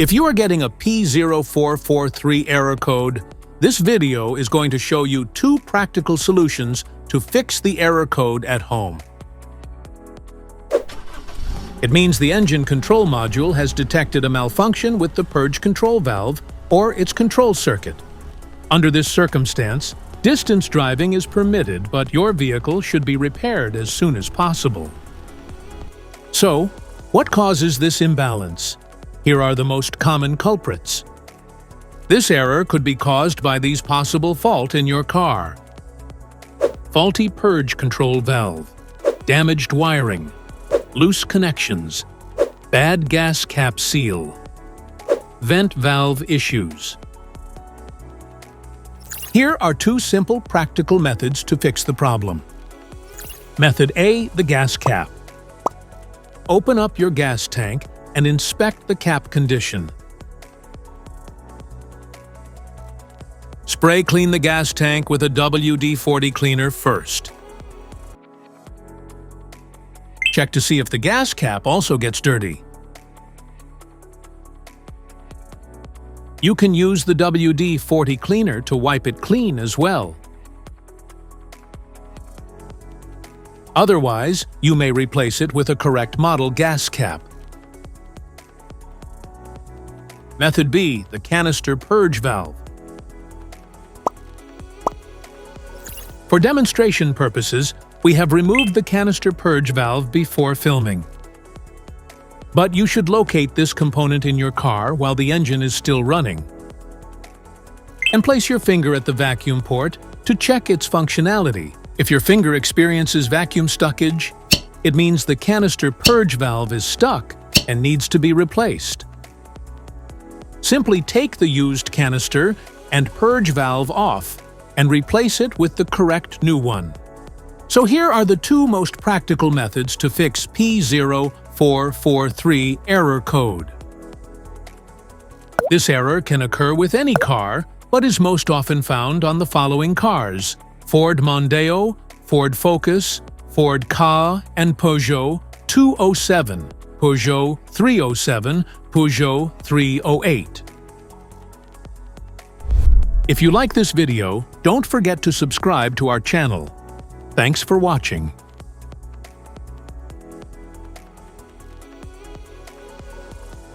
If you are getting a P0443 error code, this video is going to show you two practical solutions to fix the error code at home. It means the engine control module has detected a malfunction with the purge control valve or its control circuit. Under this circumstance, distance driving is permitted, but your vehicle should be repaired as soon as possible. So, what causes this imbalance? Here are the most common culprits. This error could be caused by these possible faults in your car: faulty purge control valve, damaged wiring, loose connections, bad gas cap seal, vent valve issues. Here are two simple practical methods to fix the problem. Method A, the gas cap. Open up your gas tank and inspect the cap condition. Spray clean the gas tank with a WD-40 cleaner first. Check to see if the gas cap also gets dirty. You can use the WD-40 cleaner to wipe it clean as well. Otherwise, you may replace it with a correct model gas cap. Method B, the canister purge valve. For demonstration purposes, we have removed the canister purge valve before filming. But you should locate this component in your car while the engine is still running. And place your finger at the vacuum port to check its functionality. If your finger experiences vacuum stuckage, it means the canister purge valve is stuck and needs to be replaced. Simply take the used canister and purge valve off and replace it with the correct new one. So here are the two most practical methods to fix P0443 error code. This error can occur with any car, but is most often found on the following cars: Ford Mondeo, Ford Focus, Ford Ka, and Peugeot 207, Peugeot 307, Peugeot 308. If you like this video, don't forget to subscribe to our channel. Thanks for watching.